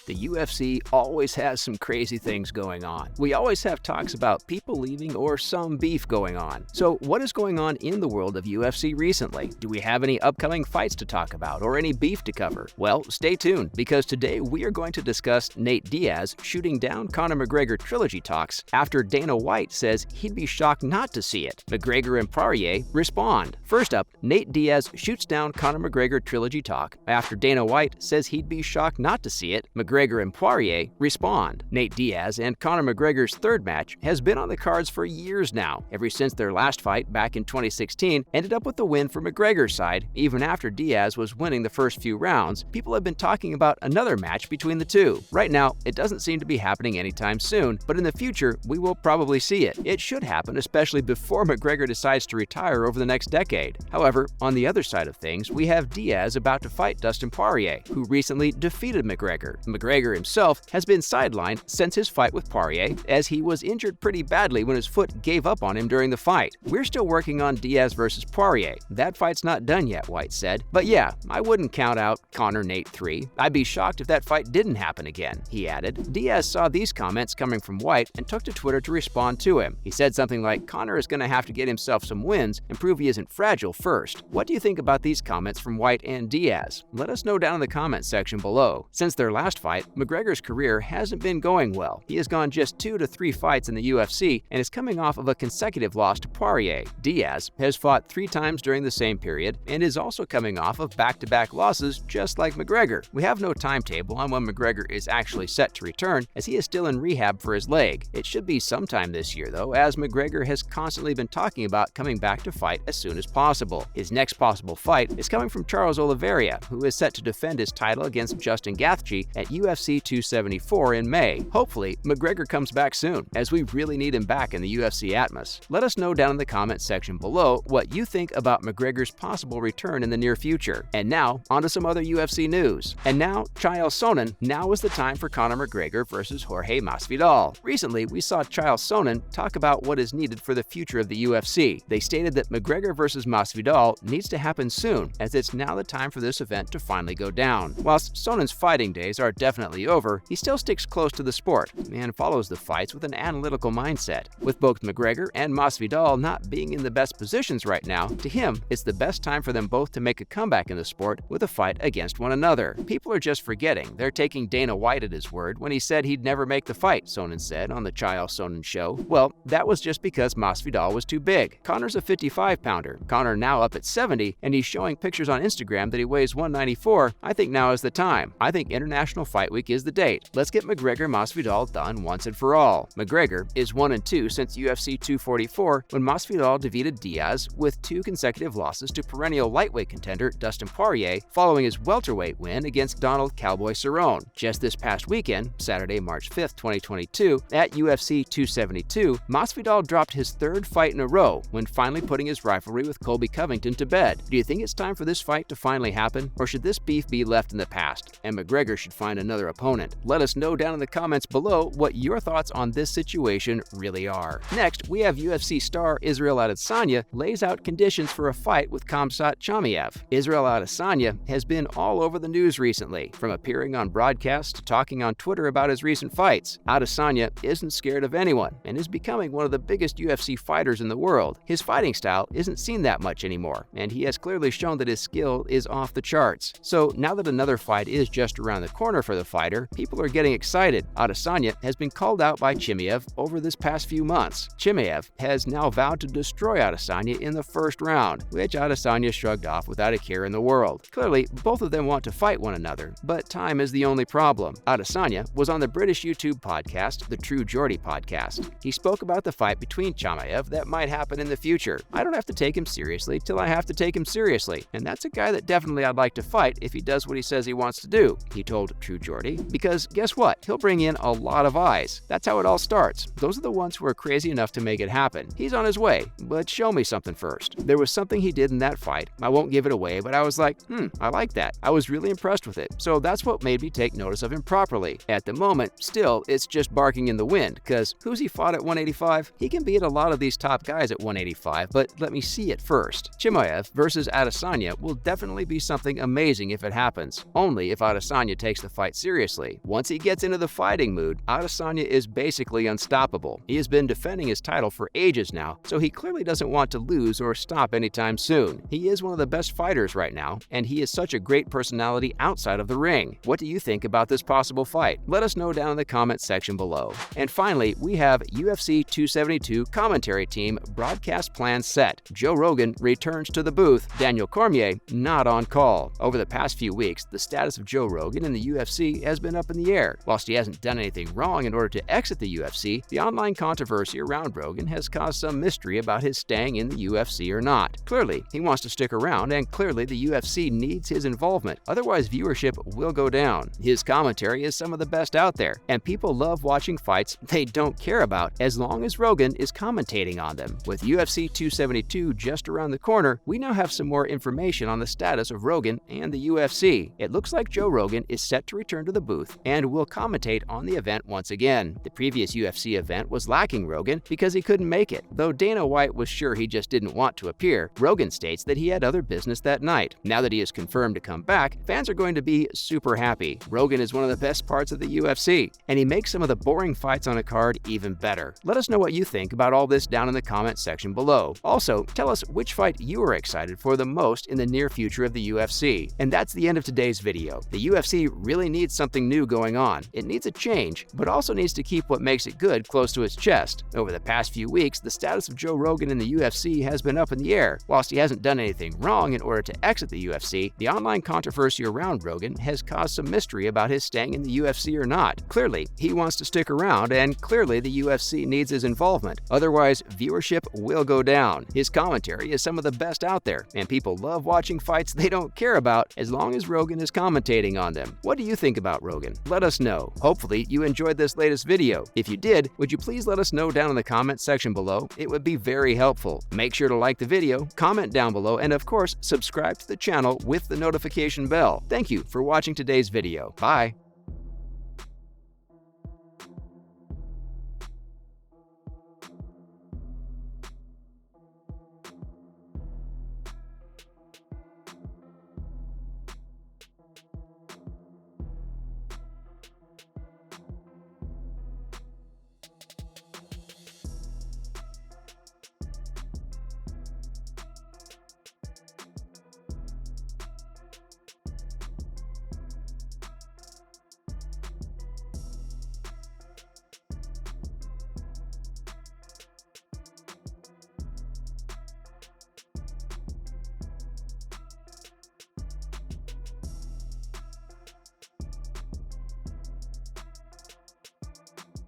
The UFC always has some crazy things going on. We always have talks about people leaving or some beef going on. So what is going on in the world of UFC recently? Do we have any upcoming fights to talk about or any beef to cover? Well, stay tuned, because today we are going to discuss Nate Diaz shooting down Conor McGregor Trilogy talks after Dana White says he'd be shocked not to see it. McGregor and Poirier respond. First up, Nate Diaz shoots down Conor McGregor Trilogy talk after Dana White says he'd be shocked not to see it. McGregor and Poirier respond. Nate Diaz and Conor McGregor's third match has been on the cards for years now, ever since their last fight back in 2016 ended up with the win for McGregor's side. Even after Diaz was winning the first few rounds, people have been talking about another match between the two. Right now, it doesn't seem to be happening anytime soon, but in the future, we will probably see it. It should happen, especially before McGregor decides to retire over the next decade. However, on the other side of things, we have Diaz about to fight Dustin Poirier, who recently defeated McGregor. McGregor himself has been sidelined since his fight with Poirier, as he was injured pretty badly when his foot gave up on him during the fight. We're still working on Diaz versus Poirier. That fight's not done yet, White said. But yeah, I wouldn't count out Conor-Nate 3. I'd be shocked if that fight didn't happen again, he added. Diaz saw these comments coming from White and took to Twitter to respond to him. He said something like, "Conor is going to have to get himself some wins and prove he isn't fragile first." What do you think about these comments from White and Diaz? Let us know down in the comments section below. Since their last fight, McGregor's career hasn't been going well. He has gone just 2 to 3 fights in the UFC and is coming off of a consecutive loss to Poirier. Diaz has fought 3 times during the same period and is also coming off of back-to-back losses just like McGregor. We have no timetable on when McGregor is actually set to return, as he is still in rehab for his leg. It should be sometime this year though, as McGregor has constantly been talking about coming back to fight as soon as possible. His next possible fight is coming from Charles Oliveira, who is set to defend his title against Justin Gaethje at UFC 274 in May. Hopefully, McGregor comes back soon, as we really need him back in the UFC atmosphere. Let us know down in the comments section below what you think about McGregor's possible return in the near future. And now, on to some other UFC news. And now, Chael Sonnen. Now is the time for Conor McGregor versus Jorge Masvidal. Recently, we saw Chael Sonnen talk about what is needed for the future of the UFC. They stated that McGregor versus Masvidal needs to happen soon, as it's now the time for this event to finally go down. Whilst Sonnen's fighting days are definitely over, he still sticks close to the sport and follows the fights with an analytical mindset. With both McGregor and Masvidal not being in the best positions right now, to him, it's the best time for them both to make a comeback in the sport with a fight against one another. People are just forgetting they're taking Dana White at his word when he said he'd never make the fight, Sonnen said on the Chael Sonnen show. Well, that was just because Masvidal was too big. Conor's a 55-pounder. Conor now up at 70, and he's showing pictures on Instagram that he weighs 194. I think now is the time. I think International Fight Week is the date. Let's get McGregor-Masvidal done once and for all. McGregor is 1-2 since UFC 244, when Masvidal defeated Diaz with 2 consecutive losses to perennial lightweight contender Dustin Poirier following his welterweight win against Donald Cowboy Cerrone. Just this past weekend, Saturday, March 5th, 2022, at UFC 272, Masvidal dropped his 3rd fight in a row when finally putting his rivalry with Colby Covington to bed. Do you think it's time for this fight to finally happen, or should this beef be left in the past and McGregor should find another opponent? Let us know down in the comments below what your thoughts on this situation really are. Next, we have UFC star Israel Adesanya lays out conditions for a fight with Khamzat Chimaev. Israel Adesanya has been all over the news recently, from appearing on broadcasts to talking on Twitter about his recent fights. Adesanya isn't scared of anyone and is becoming one of the biggest UFC fighters in the world. His fighting style isn't seen that much anymore, and he has clearly shown that his skill is off the charts. So now that another fight is just around the corner for the fighter, people are getting excited. Adesanya has been called out by Chimaev over this past few months. Chimaev has now vowed to destroy Adesanya in the first round, which Adesanya shrugged off without a care in the world. Clearly, both of them want to fight one another, but time is the only problem. Adesanya was on the British YouTube podcast, the True Geordie podcast. He spoke about the fight between Chimaev that might happen in the future. "I don't have to take him seriously till I have to take him seriously, and that's a guy that definitely I'd like to fight if he does what he says he wants to do," he told True Geordie, because guess what? He'll bring in a lot of eyes. That's how it all starts. Those are the ones who are crazy enough to make it happen. He's on his way, but show me something first. There was something he did in that fight. I won't give it away, but I was like, I like that. I was really impressed with it. So that's what made me take notice of him properly. At the moment, still, it's just barking in the wind, because who's he fought at 185? He can beat a lot of these top guys at 185, but let me see it first. Chimaev versus Adesanya will definitely be something amazing if it happens. Only if Adesanya takes the fight fight seriously. Once he gets into the fighting mood, Adesanya is basically unstoppable. He has been defending his title for ages now, so he clearly doesn't want to lose or stop anytime soon. He is one of the best fighters right now, and he is such a great personality outside of the ring. What do you think about this possible fight? Let us know down in the comment section below. And finally, we have UFC 272 commentary team broadcast plan set. Joe Rogan returns to the booth, Daniel Cormier not on call. Over the past few weeks, the status of Joe Rogan in the UFC has been up in the air. Whilst he hasn't done anything wrong in order to exit the UFC, the online controversy around Rogan has caused some mystery about his staying in the UFC or not. Clearly, he wants to stick around, and clearly the UFC needs his involvement, otherwise viewership will go down. His commentary is some of the best out there, and people love watching fights they don't care about as long as Rogan is commentating on them. With UFC 272 just around the corner, we now have some more information on the status of Rogan and the UFC. It looks like Joe Rogan is set to return to the booth and will commentate on the event once again. The previous UFC event was lacking Rogan because he couldn't make it. Though Dana White was sure he just didn't want to appear, Rogan states that he had other business that night. Now that he is confirmed to come back, fans are going to be super happy. Rogan is one of the best parts of the UFC, and he makes some of the boring fights on a card even better. Let us know what you think about all this down in the comment section below. Also, tell us which fight you are excited for the most in the near future of the UFC. And that's the end of today's video. The UFC really needs something new going on. It needs a change, but also needs to keep what makes it good close to its chest. Over the past few weeks, the status of Joe Rogan in the UFC has been up in the air. Whilst he hasn't done anything wrong in order to exit the UFC, the online controversy around Rogan has caused some mystery about his staying in the UFC or not. Clearly, he wants to stick around, and clearly the UFC needs his involvement. Otherwise, viewership will go down. His commentary is some of the best out there, and people love watching fights they don't care about as long as Rogan is commentating on them. What do you think about Rogan? Let us know. Hopefully, you enjoyed this latest video. If you did, would you please let us know down in the comment section below? It would be very helpful. Make sure to like the video, comment down below, and of course, subscribe to the channel with the notification bell. Thank you for watching today's video. Bye!